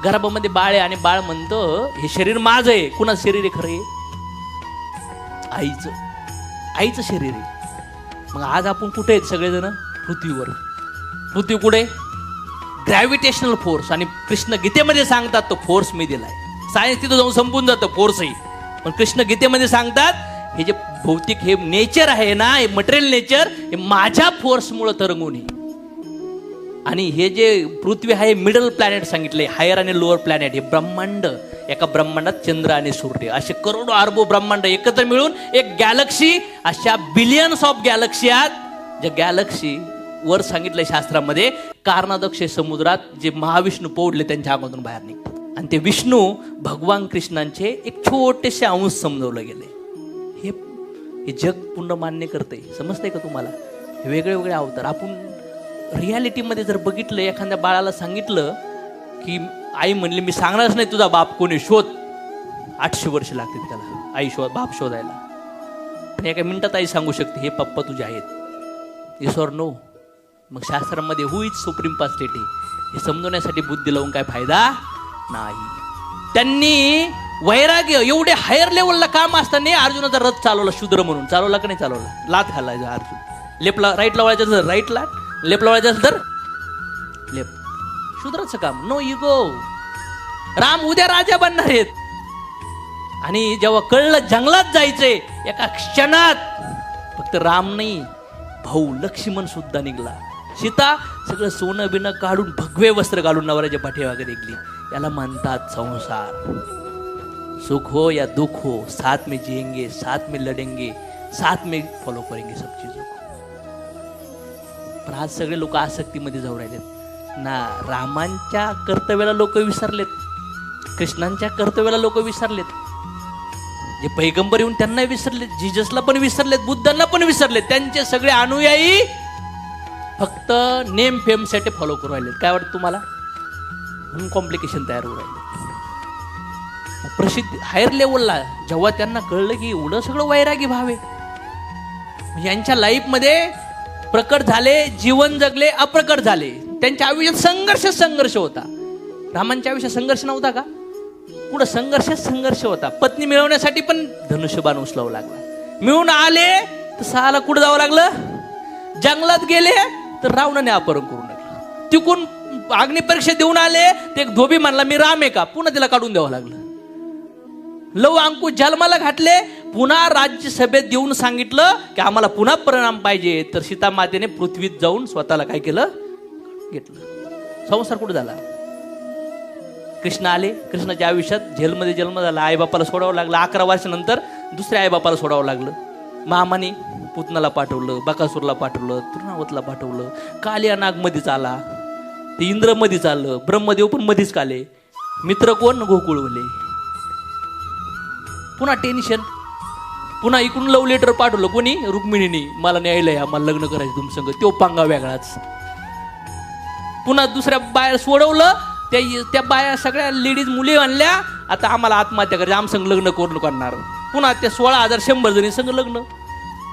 गर्भामध्ये बाळ आहे आणि बाळ म्हणतं हे शरीर माझं आहे. कुणाचं शरीर आहे खरं? आईचं. आईचं शरीर आहे. मग आज आपण कुठे आहेत सगळेजण? पृथ्वीवर. पृथ्वी कुठे? Gravitational force. आणि कृष्ण गीतेमध्ये सांगतात तो फोर्स मी दिलाय. सायन्स तिथं जाऊन संपून जातं फोर्सही. पण कृष्ण गीतेमध्ये सांगतात हे जे भौतिक हे नेचर आहे ना, हे मटेरियल नेचर हे माझ्या फोर्समुळे तरंगून आहे. आणि हे जे पृथ्वी आहे मिडल प्लॅनेट सांगितले, हायर आणि लोअर प्लॅनेट. हे ब्रह्मांड, एका ब्रह्मांडात चंद्र आणि सूर्य असे करोडो अरबो ब्रह्मांड एकत्र मिळून एक गॅलक्सी. अशा बिलियन्स ऑफ गॅलक्सी आहेत ज्या गॅलक्सी वर सांगितलंय शास्त्रामध्ये कारणाध्यक्ष समुद्रात जे महाविष्णू पोडले त्यांच्या अंगातून बाहेर निघतात. आणि ते विष्णू भगवान कृष्णांचे एक छोटेसे अंश समजवले गेले. हे जग पूर्ण मान्य करते. समजतंय का तुम्हाला? हे वेगळे वेगळे अवतार. आपण रियालिटीमध्ये जर बघितलं, एखाद्या बाळाला सांगितलं की आई म्हणली मी सांगणारच नाही तुझा बाप कोणी, शोध. 800 वर्ष लागतील त्याला आई बाप शोधायला. पण एका मिनिटात आई सांगू शकते हे पप्पा तुझे आहेत. Yes or no? मग शास्त्रामध्ये हु इज सुप्रीम पर्सनॅलिटी हे समजवण्यासाठी बुद्धी लावून काय फायदा नाही. त्यांनी वैराग्य एवढे हायर लेवलला काम असताना अर्जुनाचा रथ चालवला. शूद्र म्हणून चालवला का नाही चालवला? लात घालायचा अर्जुन. लेफ्टला राईटला वळायचं तर राईट लाट, लेफ्टला वळायचं असेल तर लेफ्ट. शूद्राचं काम. No ego. राम उद्या राजा बनणार आहेत. आणि जेव्हा कळलं जंगलात जायचंय एका क्षणात फक्त राम नाही भाऊ लक्ष्मण सुद्धा निघला. सीता सगळं सोनं बिनं काढून भगवे वस्त्र घालून नवऱ्याच्या पाठीमागे निघली. याला म्हणतात संसार. सुख हो या दुख हो साथ में जिएंगे, साथ में लढेंगे, साथ में फॉलो करेंगे सब चीजों को. पण आज सगळे लोक आसक्तीमध्ये जाऊ राहिलेत ना. रामांच्या कर्तव्याला लोक विसरलेत, कृष्णांच्या कर्तव्याला लोक विसरलेत. जे पैगंबर येऊन त्यांना विसरलेत, जिजसला पण विसरलेत, बुद्धांना पण विसरलेत. त्यांचे सगळे अनुयायी फक्त नेम फेम साठी फॉलो करू राहिलेत. काय वाटतं तुम्हाला? म्हणून कॉम्प्लिकेशन तयार होऊ राहिले. प्रसिद्ध हायर लेवलला जेव्हा त्यांना कळलं की एवढं सगळं वैरागी भाव आहे, म्हणजे यांच्या लाईफमध्ये प्रकट झाले, जीवन जगले, अप्रकट झाले. त्यांच्या आयुष्यात संघर्ष होता. रामांच्या आयुष्यात संघर्ष नव्हता का? पुढं संघर्ष होता. पत्नी मिळवण्यासाठी पण धनुष्यबाण उचलावं लागला. मिळून आले तर सहाला कुठं जावं लागलं? जंगलात गेले तर रावणाने अपहरण करून टाकलं. तिकून अग्निपरीक्षा देऊन आले ते एक धोबी म्हणला मी राम आहे का, पुन्हा तिला काढून द्यावं लागलं. लव अंकुश जन्माला घातले, पुन्हा राज्यसभेत देऊन सांगितलं की आम्हाला पुन्हा परिणाम पाहिजे. तर सीता मातेने पृथ्वीत जाऊन स्वतःला काय केलं? घेतलं. संसार कुठे झाला? कृष्ण आले. कृष्णाच्या आयुष्यात जेलमध्ये जन्म झाला. आईबापाला सोडावं लागलं. 11 वर्षानंतर दुसऱ्या आईबापाला सोडावं लागलं. मामाने पुतनाला पाठवलं, बकासूरला पाठवलं, तृणावतला पाठवलं. कालिया नाग मध्येच आला, ते इंद्र मध्येच आलं, ब्रह्मदेव पण मध्येच आले. मित्र कोण? गोकुळवले. पुन्हा टेन्शन. पुन्हा इकडून लव लेटर पाठवलं. कोणी? रुक्मिणीने. मला न्यायला या, मला लग्न करायचं तुमसंग. तो पांगा वेगळाच. पुन्हा दुसऱ्या बाया सोडवलं. त्या बाया सगळ्या लेडीज मुली आणल्या. आता आम्हाला आत्महत्या करायची, आमसंग लग्न करून करणार. पुन्हा त्या 16,100 जणी संग लग्न.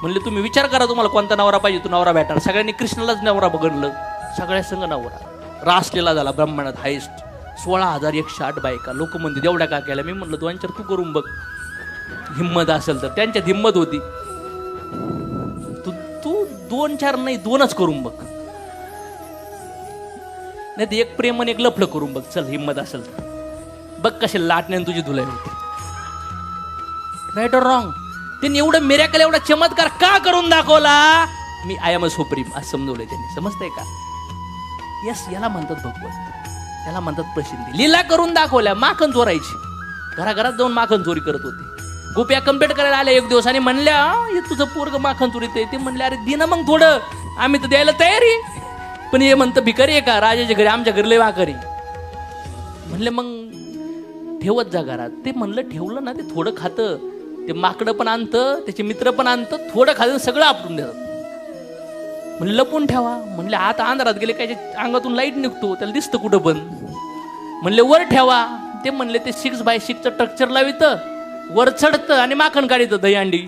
म्हणले तुम्ही विचार करा तुम्हाला कोणता नवरा पाहिजे, तो नवरा भेटणार. सगळ्यांनी कृष्णालाच नवरा बघडलं. सगळ्या संग नवरा. रासलेला झाला ब्रह्मांडात हायस्ट. 16,108 बायका. लोक म्हणते एवढ्या का केल्या? मी म्हणलं 2-4 तू करून बघ, हिंमत असेल तर. त्यांच्यात हिंमत होती. तू 2-4 नाही 2च करून बघ. नाही तर एक प्रेम आणि एक लफलं करून बघ. चल हिंमत असेल तर बघ कशी लाटण्याने तुझी धुलाई होती. राईट और रॉंग? त्यांनी एवढं मिरॅकल, एवढा चमत्कार का करून दाखवला? मी आय एम अ सुप्रीम असं समजवलंय त्यांनी. समजतंय का? यस, याला म्हणतात भगवंत, याला म्हणतात प्रसिद्धी. लीला करून दाखवल्या. माखन चोरायची, घराघरात जाऊन माखन चोरी करत होते. गोप्या कंप्लेंट करायला आल्या एक दिवस आणि म्हणल्या, हे तुझं पोरग माखन चोरीत आहे. ते म्हणले, अरे दे ना मग थोडं, आम्ही तर द्यायला तयारी. पण हे म्हणतं भिकारी आहे का? राजाच्या घरी, आमच्या घरी लय वाकरी. म्हणले मग ठेवत जा घरात. ते म्हणलं ठेवलं ना, ते थोडं खातं, ते माकडं पण आणतं, त्याचे मित्र पण आणतं, थोडं खातं, सगळं आपटून देतात. म्हणलं लपून ठेवा. म्हणले आता अंधारात गेले काय अंगातून लाईट निघतो, त्याला दिसतं कुठं पण. म्हणले वर ठेवा. ते म्हणले ते 6x6 स्ट्रक्चर लावित, वर चढतं आणि माखण काढित दहीहंडी.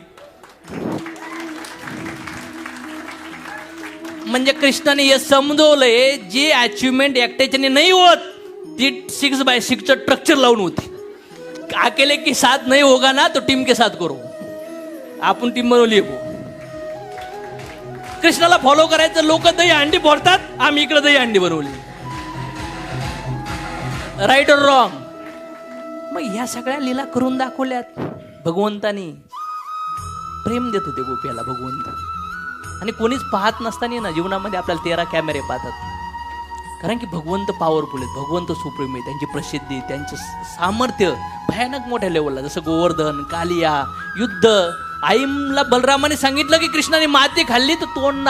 म्हणजे कृष्णाने हे समजवलंय, जी अचिव्हमेंट एकट्याच्याने नाही होत ती 6x6 स्ट्रक्चर लावून होती. अकेले की साथ नाही होगा ना, तो टीम के साथ करो. आपण टीम बनवली आहे. कृष्णाला फॉलो करायचं, लोक दहीहंडी फोडतात, आम्ही इकडे दहीहंडी बनवली. राईट और रॉंग? मग ह्या सगळ्या लीला करून दाखवल्यात भगवंतानी. प्रेम देत होते गोप्याला भगवंत. आणि कोणीच पाहत नसताना ना, जीवनामध्ये आपल्याला 13 कॅमेरे पाहतात. कारण की भगवंत पॉवरफुल आहेत, भगवंत सुप्रीम आहे. त्यांची प्रसिद्धी, त्यांचं सामर्थ्य भयानक मोठ्या लेवलला. जसं गोवर्धन, कालिया, युद्ध. आईला बलरामाने सांगितलं की कृष्णाने माती खाल्ली तर तोंड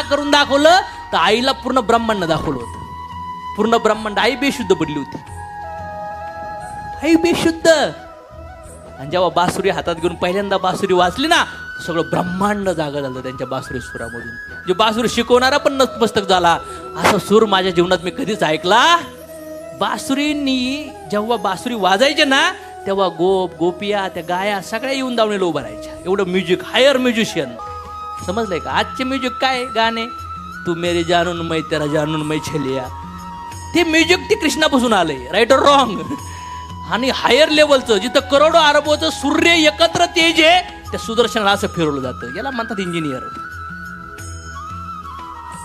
करून दाखवलं, तर आईला पूर्ण ब्रह्मांड दाखवलं होतं. पूर्ण ब्रह्मांड. आई बेशुद्ध पडली होती, आई बेशुद्ध. आणि जेव्हा बासुरी हातात घेऊन पहिल्यांदा बासुरी वाजली ना, सगळं ब्रह्मांड जागा झालं त्यांच्या बासुरी सुरामधून. जे बासुरी शिकवणारा पण नतमस्तक झाला. असा सूर माझ्या जीवनात मी कधीच ऐकला. बासुरींनी जेव्हा बासुरी वाजायचे ना, तेव्हा गोपिया, त्या गाया सगळ्या येऊन दावणीला उभं राहायच्या. एवढं म्युझिक, हायर म्युझिशियन. समजलंय का? आजचे म्युझिक काय गाणे, तू मेरे जानून मै तेरा जानून मै छलिया, ते म्युझिक ते कृष्णापासून आलंय. राईट और रॉंग? आणि हायर लेवलचं, जिथं करोडो अरबोचं सूर्य एकत्र तेज आहे, त्या सुदर्शनाला असं फिरवलं जातं. याला म्हणतात इंजिनियर.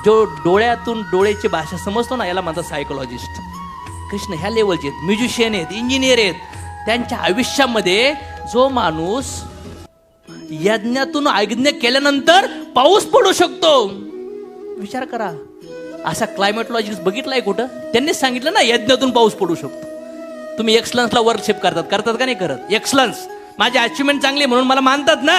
जो डोळ्यातून डोळ्याची भाषा समजतो ना, याला म्हणतात सायकोलॉजिस्ट. कृष्ण ह्या लेवलचे आहेत, म्युझिशियन आहेत, इंजिनियर आहेत. त्यांच्या आयुष्यामध्ये जो माणूस यज्ञातून आज्ञा केल्यानंतर पाऊस पडू शकतो, विचार करा. असा क्लायमेटॉलॉजिस्ट बघितलाय कुठं? त्यांनीच सांगितलं ना, यज्ञातून पाऊस पडू शकतो. तुम्ही एक्सलन्सला वर्कशिप करतात का नाही करत? एक्सलन्स, माझी अचिव्हमेंट चांगली म्हणून मला मानतात ना.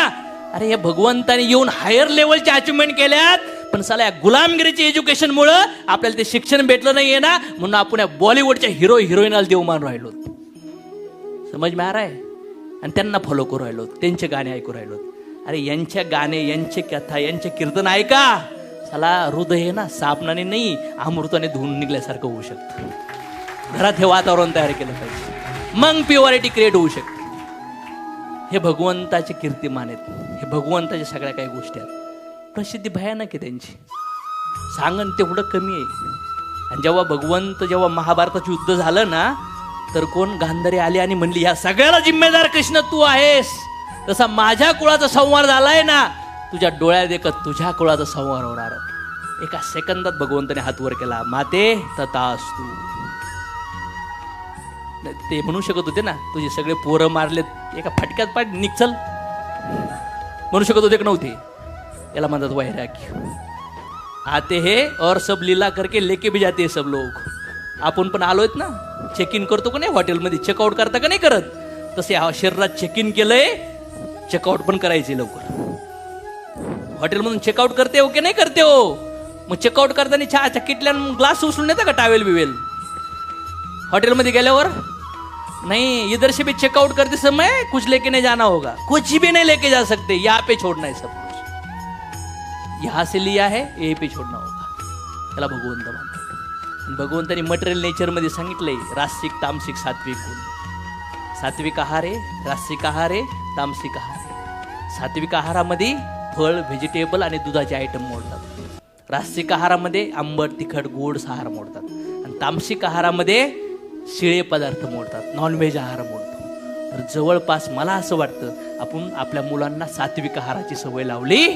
अरे हे भगवंताने येऊन हायर लेवलची अचिव्हमेंट केल्यात, पण साला या गुलामगिरीच्या एज्युकेशनमुळं आपल्याला ते शिक्षण भेटलं नाहीये ना, म्हणून आपण या बॉलिवूडच्या हिरो हिरोईनला देव मान राहिलो. समज में आ रहा है? आणि त्यांना फॉलो करू राहिलो, त्यांचे गाणे ऐकू राहिलो. अरे यांच्या गाणे, यांचे कथा, यांचे कीर्तन ऐका, साला हृदय आहे ना, साबणाने नाही अमृताने धुवून निघल्यासारखं होऊ शकतं. घरात हे वातावरण तयार केलं पाहिजे, मग प्युअरिटी क्रिएट होऊ शकते. हे भगवंताचे कीर्तिमान आहेत, हे भगवंताच्या सगळ्या काही गोष्टी आहेत. प्रसिद्धी भयानक आहे त्यांची, सांगन तेवढं कमी आहे. आणि जेव्हा महाभारताचं युद्ध झालं ना, तर कोण गांधारी आली आणि म्हणली, या सगळ्याला जिम्मेदार कृष्ण तू आहेस. तसा माझ्या कुळाचा संहार झालाय ना, तुझ्या डोळ्यात देखत तुझ्या कुळाचा संहार होणार. एका सेकंदात भगवंताने हात वर केला, माते तथास्तु. ते म्हणू शकत होते ना, तुझे सगळे पोरं मारलेत एका फटक्यात, पाठ निघचल म्हणू शकत होते का नव्हते? याला म्हणतात वैराग्य. आते हे और सब लीला करके लेके भी जाते सब लोग. आपण पण आलोयत ना, चेक इन करतो का नाही हॉटेलमध्ये, चेकआउट करता का नाही करत? तसे शरीरात चेक इन केलंय, चेकआउट पण करायचे लवकर. हॉटेलमधून चेकआउट करते हो की नाही करते हो? मग चेकआउट करताना चहाच्या किटल्या ग्लास उचलून येतं का, टावेल बिवेल? हॉटेलमध्ये गेल्यावर नहीं, इधर से भी चेकआउट करते समय कुछ लेके नहीं जाना होगा, कुछ भी नहीं लेके जा सकते, यहाँ पे छोड़ना है सब कुछ. यहाँ से लिया है यहीं पे छोड़ना होगा. त्याला भगवंत म्हणतात. भगवंतानी मटेरियल नेचरमध्ये सांगितलंय, रासिक तामसिक सात्विक गुण. सात्विक आहार आहे, रासिक आहार आहे, तामसिक आहार आहे. सात्विक आहारामध्ये फळ, व्हेजिटेबल आणि दुधाचे आयटम मोडतात. रासिक आहारामध्ये आंबट, तिखट, गोड आहार मोडतात. आणि तामसिक आहारामध्ये शिळे पदार्थ मोडतात, नॉनव्हेज आहार मोडतो. तर जवळपास मला असं वाटतं आपण आपल्या मुलांना सात्विक आहाराची सवय लावली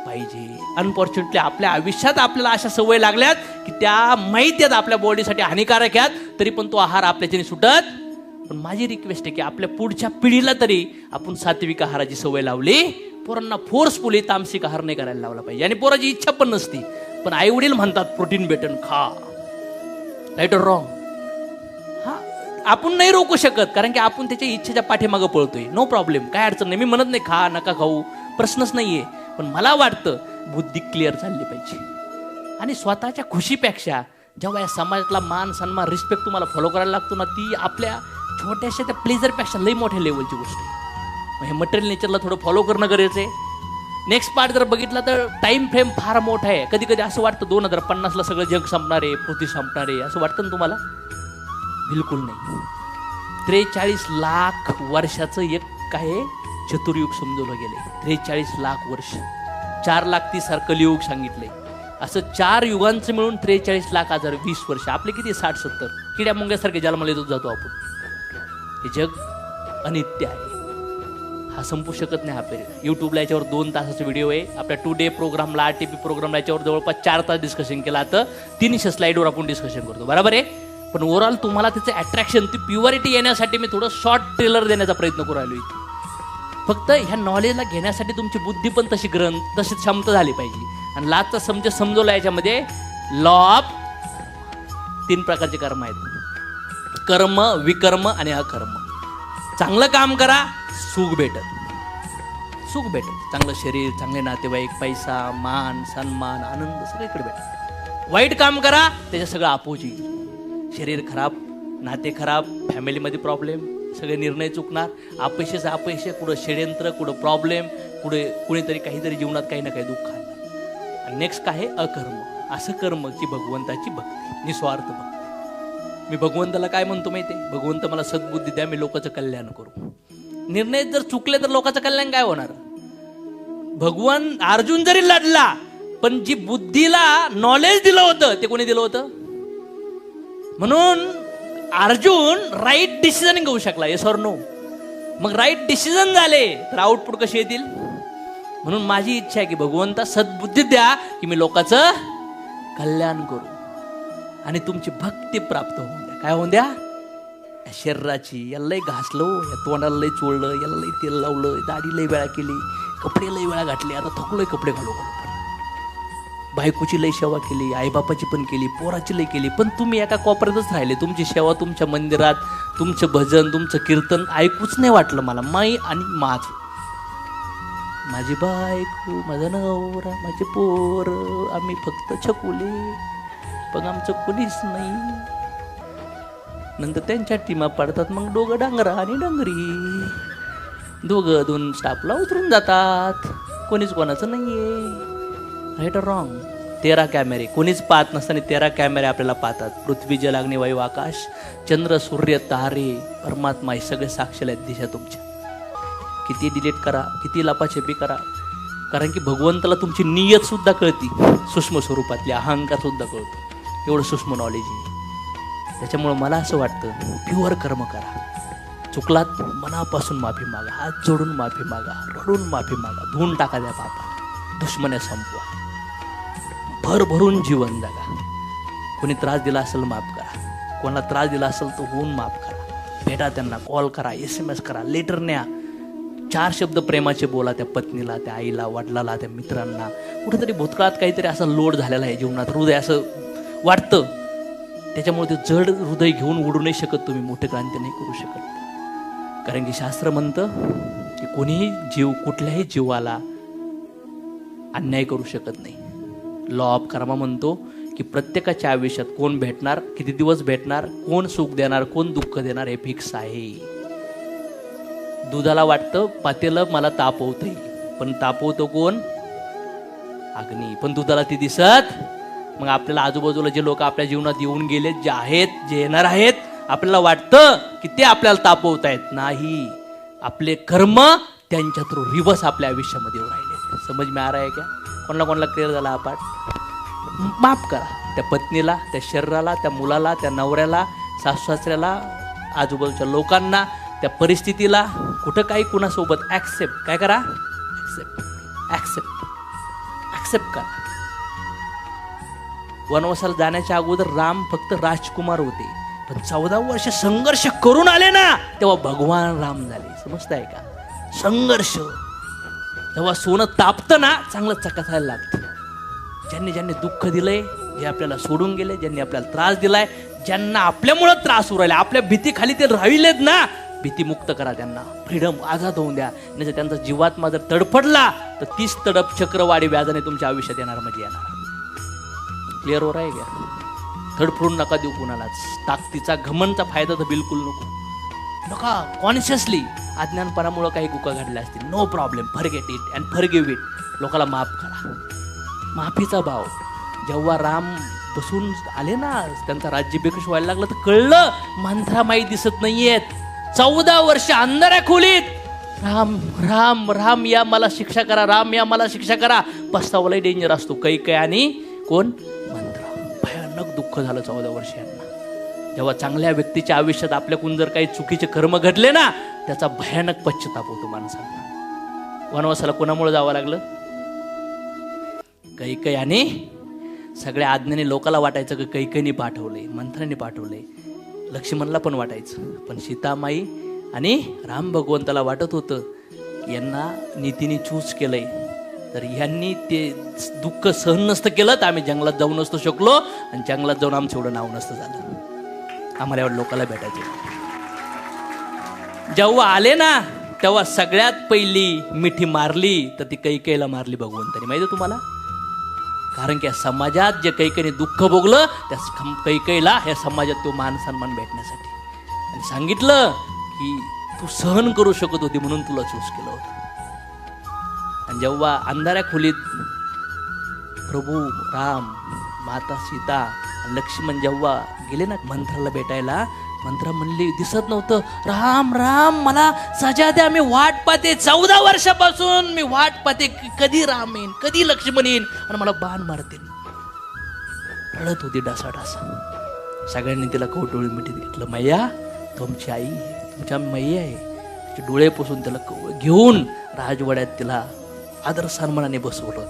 पाहिजे. अनफॉर्च्युनेटली आपल्या आयुष्यात आपल्याला अशा सवय लागल्यात की त्या माहिती आहेत आपल्या बॉडीसाठी हानिकारक आहेत, तरी पण तो आहार आपल्याच्याने सुटत पण माझी रिक्वेस्ट आहे की आपल्या पुढच्या पिढीला तरी आपण सात्विक आहाराची सवय लावली, पोरांना फोर्सफुली तामसिक आहार नाही करायला लावला पाहिजे. आणि पोराची इच्छा पण नसती, पण आई वडील म्हणतात प्रोटीन भेटन खा, राईट ऑर रॉंग? हा, आपण नाही रोखू शकत, कारण की आपण त्याच्या इच्छेच्या पाठीमागं पळतोय. नो प्रॉब्लेम, काय अडचण नाही. मी म्हणत नाही खा नका खाऊ, प्रश्नच नाहीये. पण मला वाटतं बुद्धी क्लिअर झाली पाहिजे. आणि स्वतःच्या खुशीपेक्षा जेव्हा या समाजातला मान सन्मान रिस्पेक्ट तुम्हाला फॉलो करायला लागतो ना, ती आपल्या छोट्याशा त्या प्लेजरपेक्षा लई मोठ्या लेवलची गोष्ट आहे. हे मटेरियल नेचरला थोडं फॉलो करणं गरजेचं आहे. नेक्स्ट पार्ट जर बघितला तर टाइम फ्रेम फार मोठा आहे. कधी कधी असं वाटतं 2050ला सगळं जग संपणार आहे, पृथ्वी संपणार आहे, असं वाटतं ना तुम्हाला? बिलकुल नाही. 43 लाख वर्षाचं एक काय चतुर्युग समजवलं गेलंय. 43 लाख वर्ष, 4 लाख 30 कलियुग सांगितलंय. असं 4 युगांचं मिळून 43 लाख हजार 20 वर्ष. आपले किती 60-70 किड्या मुंग्यासारखे जन्माला येतो जातो आपण. हे जग अनित्य आहे, हा संपू शकत नाही. हा पिरियड युट्यूबला याच्यावर 2 तासाचा व्हिडिओ आहे. आपल्या टुडे प्रोग्रामला RTP प्रोग्रामला याच्यावर जवळपास 4 तास डिस्कशन केलं. आता 300 स्लाईडवर आपण डिस्कशन करतो, बरोबर आहे. पण ओव्हरऑल तुम्हाला त्याचं अट्रॅक्शन, ती प्युअरिटी येण्यासाठी मी थोडं शॉर्ट ट्रेलर देण्याचा प्रयत्न करू राहिलो इथे. फक्त ह्या नॉलेजला घेण्यासाठी तुमची बुद्धी पण तशी तशी क्षमता झाली पाहिजे. आणि लाचचा समजवला याच्यामध्ये लॉ ऑफ 3 प्रकारचे कर्म आहेत: कर्म, विकर्म आणि अकर्म. चांगलं काम करा, सुख भेटत. चांगलं शरीर, चांगले नातेवाईक, पैसा, मान, सन्मान, आनंद सगळीकडे भेटत. वाईट काम करा, त्याच्या सगळं अपोजिट. शरीर खराब, नाते खराब, फॅमिलीमध्ये प्रॉब्लेम, सगळे निर्णय चुकणार, अपयश, कुठं षड्यंत्र, कुठं प्रॉब्लेम, कुठे कुणीतरी काहीतरी जीवनात काही ना काही दुःख आणणार. आणि नेक्स्ट काय आहे? अकर्म. असं कर्म की भगवंताची भक्ती, निस्वार्थ भक्ती. मी भगवंताला काय म्हणतो माहिती आहे? भगवंत मला सद्बुद्धी द्या, मी लोकांचं कल्याण करू. निर्णय जर चुकले तर लोकांचं कल्याण काय होणार? भगवान अर्जुन जरी लढला, पण जी बुद्धीला नॉलेज दिलं होतं ते कोणी दिलं होतं? म्हणून अर्जुन राईट डिसिजन घेऊ शकला, येस ऑर नो. मग राईट डिसिजन झाले तर आउटपुट कसे येतील? म्हणून माझी इच्छा आहे की भगवंता सद्बुद्धी द्या की मी लोकांचं कल्याण करू आणि तुमची भक्ती प्राप्त होऊन द्या. काय होऊन द्या? शरीराची याला लय घासलो, या तोंडाला लय चोळलं, याला लय तेल लावलं, दाढी लय वेळा केली, कपडे लय वेळा घातले, आता थकलोय कपडे घालू. बायकोची लय सेवा केली, आईबापाची पण केली, पोराची लय केली, पण तुम्ही एका कोपऱ्यातच राहिले. तुमची सेवा तुमच्या मंदिरात, तुमचं भजन, तुमचं कीर्तन ऐकूच नाही वाटलं मला. माई आणि माझी बायको, माझा नवरा, माझे पोर, आम्ही फक्त छकुले, पण आमचं कोणीच नाही. नंतर त्यांच्या टीमा पडतात, मग दोघं डांगरा आणि डंगरी, दोघं 2 स्टाफला उतरून जातात, कोणीच कोणाचं नाहीये. Right or wrong? 13 कॅमेरे, कोणीच पाहत नसताना 13 कॅमेरे आपल्याला पाहतात. पृथ्वी, जल, अग्नी, वायू, आकाश, चंद्र, सूर्य, तारे, परमात्मा, हे सगळे साक्षीला आहेत दिशा तुमच्या. किती डिलीट करा, किती लपाछपी करा, कारण की भगवंताला तुमची नियत सुद्धा कळती, सूक्ष्म स्वरूपातली, अहंकार सुद्धा कळतो. एवढं सूक्ष्म नॉलेज आहे. त्याच्यामुळं मला असं वाटतं प्युअर कर्म करा. चुकलात मनापासून माफी मागा, हात जोडून माफी मागा, रडून माफी मागा, धुवून टाका त्या पापा, दुश्मने संपवा, भरभरून जीवन जगा. कोणी त्रास दिला असेल माफ करा, कोणाला त्रास दिला असेल तो होऊन माफ करा. भेटा त्यांना, कॉल करा, SMS करा, लेटर न्या, 4 शब्द प्रेमाचे बोला त्या पत्नीला, त्या आईला, वडिलाला, त्या मित्रांना. कुठेतरी भूतकाळात काहीतरी असा लोड झालेला आहे जीवनात, हृदय असं वाटतं, त्याच्यामुळे ते जड हृदय घेऊन उडू नाही शकत तुम्ही, मोठे क्रांती नाही करू शकत. कारण की शास्त्र म्हणतं की कोणीही जीव, कुठल्याही जीवाला अन्याय करू शकत नाही. लॉ ऑफ कर्मा म्हणतो की प्रत्येकाच्या आयुष्यात कोण भेटणार, किती दिवस भेटणार, कोण सुख देणार, कोण दुःख देणार, हे फिक्स आहे. दुधाला वाटतं पातेलं मला तापवतंय, पण तापवतो कोण? अग्नी. पण दुधाला ती दिसत. मग आपल्याला आजूबाजूला जे लोक आपल्या जीवनात येऊन गेले, जे आहेत, जे येणार आहेत, आपल्याला वाटतं की ते आपल्याला तापवतायत. नाही, आपले कर्म त्यांच्या थ्रू रिवर्स आपल्या आयुष्यामध्ये येऊन राहिले. समज में आ रहा है क्या? कोणाला क्लिअर झाला हा पाठ? माफ करा त्या पत्नीला, त्या शरीराला, त्या मुलाला, त्या नवऱ्याला, सासू-सासऱ्याला, आजूबाजूच्या लोकांना, त्या परिस्थितीला. कुठं काही कुणासोबत ॲक्सेप्ट काय करा? ॲक्सेप्ट करा. वनवासाला जाण्याच्या अगोदर राम फक्त राजकुमार होते, पण 14 वर्ष संघर्ष करून आले ना, तेव्हा भगवान राम झाले. समजताय का? संघर्ष तेव्हा सोनं तापतं ना, चांगलं चकासायला लागतं. ज्यांनी ज्यांनी दुःख दिलंय, जे आपल्याला सोडून गेले, ज्यांनी आपल्याला त्रास दिलाय, ज्यांना आपल्यामुळं त्रास उरायला, आपल्या भीती खाली ते राहिलेत ना, भीती मुक्त करा त्यांना, फ्रीडम, आझाद होऊन द्या. नाही त्यांचा जीवात्मा जर तडफडला तर 30 तडप चक्रवाढी व्याजाने तुमच्या आयुष्यात येणार, म्हणजे येणार. क्लिअर हो आहे का? तडफडून नका देऊ कुणालाच. ताकदीचा घमंडचा फायदा तर बिलकुल नका. कॉन्शियसली अज्ञानपणामुळे काही गुका घडल्या असतील, no problem, forget it and forgive it. लोकाला माफ करा. माफीचा भाव. जेव्हा राम बसून आले ना, त्यांचा राज्याभिषेक व्हायला लागला, तर कळलं मंत्रामाई दिसत नाहीयेत. 14 वर्ष अंधाऱ्या खोलीत राम राम राम या मला शिक्षा करा, राम या मला शिक्षा करा. पस्तावालाही डेंजर असतो. कैकेयी आणि कोण? मंत्र. भयानक दुःख झालं 14 वर्ष यांना. जेव्हा चांगल्या व्यक्तीच्या आयुष्यात आपल्याकडून जर काही चुकीचे कर्म घडले ना, त्याचा भयानक पश्चाताप होतो माणसांना. वनवासाला कोणामुळे जावं लागलं? कैकेयी आणि सगळ्या आज्ञेने लोकाला वाटायचं की कैकेयीने पाठवले, मंत्राने पाठवले. लक्ष्मणला पण वाटायचं, पण सीतामाई आणि राम भगवंताला वाटत होतं यांना नीतीने चूज केलंय, तर यांनी ते दुःख सहन नसतं केलं तर आम्ही जंगलात जाऊ नसतो शकलो, आणि जंगलात जाऊन आमचं एवढं नाव नसतं झालं. आम्हाला एवढं लोकाला भेटायचं. जेव्हा आले ना, तेव्हा सगळ्यात पहिली मिठी मारली तर ती कैकेयीला मारली भगवंतानी. माहिती आहे तुम्हाला? कारण की या समाजात जे कैकेयीने दुःख भोगलं, त्या कैकेयीला ह्या समाजात तो मान सन्मान भेटण्यासाठी, आणि सांगितलं की तू सहन करू शकत होती म्हणून तुला चूज केलं होतं. आणि जेव्हा अंधाऱ्या खोलीत प्रभू राम, माता सीता आणि लक्ष्मण जेव्हा गेले ना मंत्राला भेटायला, मंत्रा म्हणली, दिसत नव्हतं, राम राम मला सजा द्या, मी वाट पाहते, 14 वर्षापासून मी वाट पाहते, कधी राम येईन, कधी लक्ष्मण येईन आणि मला बाण मारतील. रडत होती डासा. सगळ्यांनी तिला कवटोळी मिठीत घेतलं. मैया तुमची आई, तुमच्या मैया आहे. तिचे डोळे पुसून त्याला घेऊन राजवाड्यात तिला आदर सन्मानाने बसवलं.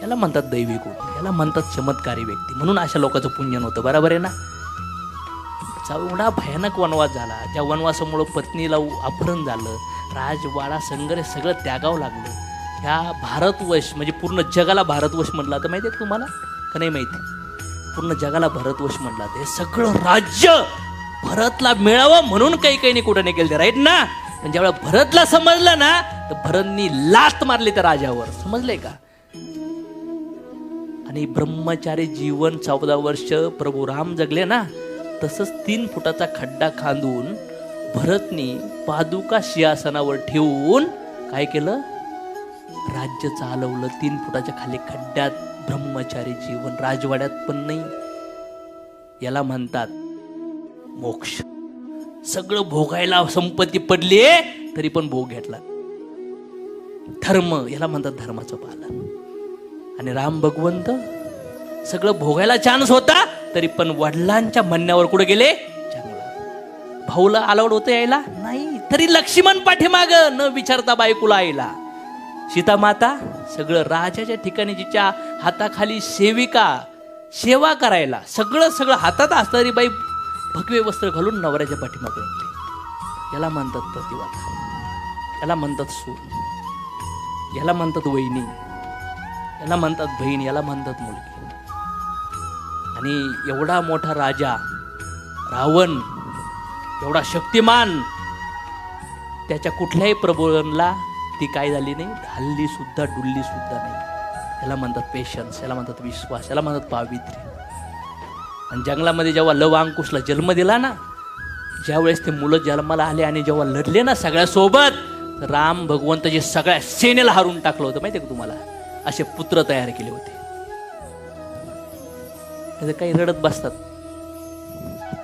याला म्हणतात दैवी गुण, याला म्हणतात चमत्कारी व्यक्ती. म्हणून अशा लोकांचं पुण्यन होतं. बरोबर आहे ना? एवढा भयानक वनवास झाला, ज्या वनवासामुळं पत्नीला अपहरण झालं, राजवाडा संघर्ष सगळं त्यागावं लागलं. ह्या भारतवर्ष म्हणजे पूर्ण जगाला भारतवर्ष म्हटलं तर माहिती आहे तुम्हाला का नाही माहिती? पूर्ण जगाला भारतवर्ष म्हटलं ते सगळं राज्य भरतला मिळावं म्हणून कैकेयीने कुठं नाही केलं, राईट ना? पण ज्यावेळेला भरतला समजलं ना, तर भरतनी लाथ मारली त्या राजावर. समजलंय का? आणि ब्रह्मचारी जीवन 14 वर्ष प्रभू राम जगले ना, तसंच 3 फुटाचा खड्डा खांदून भरतनी पादुका सिंहासनावर ठेवून काय केलं? राज्य चालवलं. 3 फुटाच्या खाली खड्ड्यात ब्रह्मचारी जीवन, राजवाड्यात पण नाही. याला म्हणतात मोक्ष. सगळं भोगायला संपत्ती पडली तरी पण भोग घेतला. धर्म, याला म्हणतात धर्माचं पालन. आणि राम भगवंत सगळं भोगायला चान्स होता तरी पण वडिलांच्या म्हणण्यावर कुठे गेले? जंगलात. भाऊला अलाउड होतं यायला नाही, तरी लक्ष्मण पाठीमाग न विचारता बायकोला आईला. सीता माता सगळं राजाच्या ठिकाणी जिच्या हाताखाली सेविका सेवा करायला, सगळं हातात असणारी बाई भगवे वस्त्र घालून नवऱ्याच्या पाठीमाग निघते. याला म्हणतात प्रतिवाता, याला म्हणतात सून, याला म्हणतात वहिनी, याला म्हणतात बहीण, याला म्हणतात मुलगी. आणि एवढा मोठा राजा रावण, एवढा शक्तिमान, त्याच्या कुठल्याही प्रबोधनला ती काय झाली नाही, हल्ली सुद्धा डुल्ली सुद्धा नाही. याला म्हणतात पेशन्स, याला म्हणतात विश्वास, याला म्हणतात पावित्र्य. आणि जंगलामध्ये जेव्हा लव अंकुशला जन्म दिला ना, ज्यावेळेस ते मुलं जन्माला आले आणि जेव्हा लढले ना सगळ्यासोबत, राम भगवंताची सगळ्या सेनेला हारून टाकलं होतं. माहिती आहे का तुम्हाला? असे पुत्र तयार केले होते. काही रडत बसतात,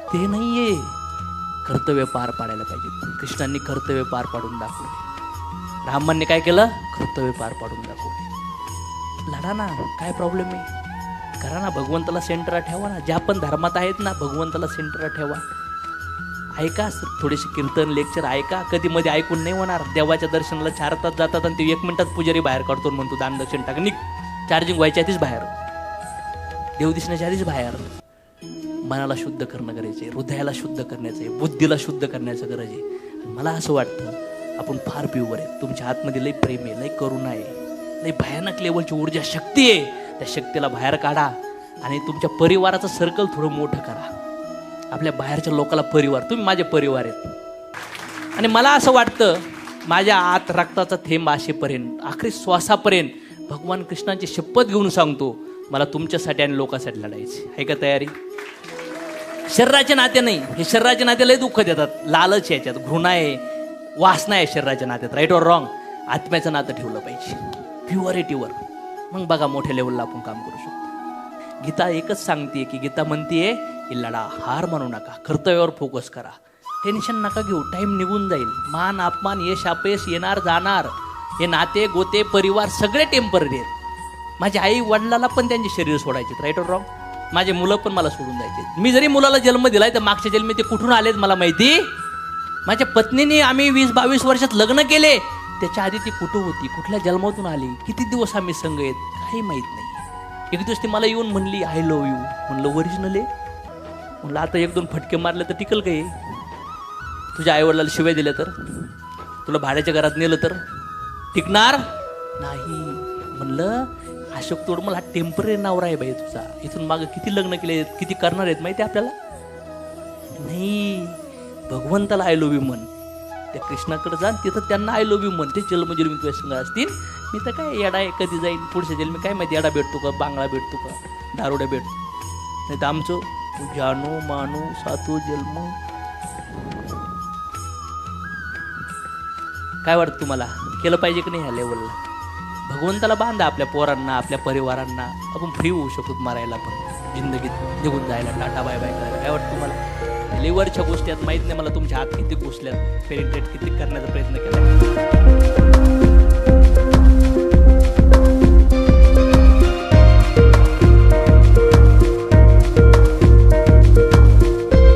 ते नाहीये. कर्तव्य पार पाडायला पाहिजे. कृष्णांनी कर्तव्य पार पाडून दाखवले. रामांनी काय केलं? कर्तव्य पार पाडून दाखवले. लढा ना, काय प्रॉब्लेम आहे? करा ना, भगवंताला सेंटरला ठेवा ना. ज्या पण धर्मात आहेत ना, भगवंताला सेंटरला ठेवा. ऐका, थोडेसे कीर्तन लेक्चर ऐका. कधी मध्ये ऐकून नाही होणार. देवाच्या दर्शनाला 4 तास जातात आणि ते 1 मिनिटात पुजारी बाहेर काढतो म्हणतो दान दक्षिण टाक, निघ. चार्जिंग व्हायच्या आधीच बाहेर, देव दिसण्याच्या आधीच बाहेर. मनाला शुद्ध करणं गरज आहे, हृदयाला शुद्ध करण्याचं आहे, बुद्धीला शुद्ध करण्याचं गरज आहे. आणि मला असं वाटतं आपण फार प्युअर आहे. तुमच्या आतमध्ये लई प्रेम आहे, लई करुणा आहे, लई भयानक लेवलची ऊर्जा शक्ती आहे. त्या शक्तीला बाहेर काढा आणि तुमच्या परिवाराचं सर्कल थोडं मोठं करा. आपल्या बाहेरच्या लोकांना परिवार, तुम्ही माझे परिवार आहेत. आणि मला असं वाटतं माझ्या आत रक्ताचा थेंब असेपर्यंत, आखरी श्वासापर्यंत भगवान कृष्णाची शपथ घेऊन सांगतो, मला तुमच्यासाठी आणि लोकांसाठी लढायची आहे. का तयारी? शरीराचे नाते नाही, हे शरीराचे नाते लय दुःख देतात. लालच याच्यात, घृणा आहे, वासना आहे शरीराच्या नात्यात. Right or wrong? आत्म्याचं नातं ठेवलं पाहिजे, प्युअरिटीवर. मग बघा मोठ्या लेवलला आपण काम करू शकतो. गीता एकच सांगते की, गीता म्हणतीये की लढा, हार मानू नका, कर्तव्यावर फोकस करा, टेन्शन नका घेऊ, टाइम निघून जाईल. मान अपमान, यश अपयश येणार जाणार. हे नाते गोते परिवार सगळे टेम्पररी आहेत. माझ्या आई वडिलाला पण त्यांचे शरीर सोडायचे. Right or wrong? माझे मुलं पण मला सोडून जायचे. मी जरी मुलाला जन्म दिलाय तर मागच्या जन्मी ते कुठून आलेत मला माहिती. माझ्या पत्नीने आम्ही 20-22 वर्षात लग्न केले, त्याच्या आधी ती कुठं होती, कुठल्या जन्मातून आली, किती दिवस आम्ही संग आहेत, काही माहीत नाही. एक दिवस ती मला येऊन म्हणली आय लव्ह यू. म्हणलं ओरिजिनल आहे? म्हणलं आता 1-2 फटके मारले तर टिकल काही? तुझ्या आईवडिलाला शिवाय दिल्या तर, तुला भाड्याच्या घरात नेलं तर टिकणार नाही. म्हणलं अशोक तोडमल हा टेम्पररी नवरा आहे बाई तुझा. इथून मागं किती लग्न केले, किती करणार आहेत माहिती आपल्याला नाही. भगवंताला आय लव्ह यू म्हण, त्या कृष्णाकडे जा, तिथं त्यांना आय लव्ह यू म्हण. ते जन्मजन्मी तुझ्या संग असतील. मी तर काय येडा आहे, कधी जाईन पुढच्या जन्मी काय माहिती, येडा भेटतो का, बांगडा भेटतो का, दारुड्या भेटतो. नाही तर आमचं जानू मानू सातू जन्म. काय वाटतं तुम्हाला, केलं पाहिजे की नाही ह्या लेवलला? भगवंताला बांधा, आपल्या पोरांना, आपल्या परिवारांना. आपण फ्री होऊ शकतो मारायला पण, जिंदगीत निघून जायला, टाटा बाय बाय करायला. काय वाटतं तुम्हाला? लिव्हरच्या गोष्टी आहेत, माहीत नाही मला तुमच्या हात किती घुसल्यात, पेनिट्रेट किती करण्याचा प्रयत्न केला.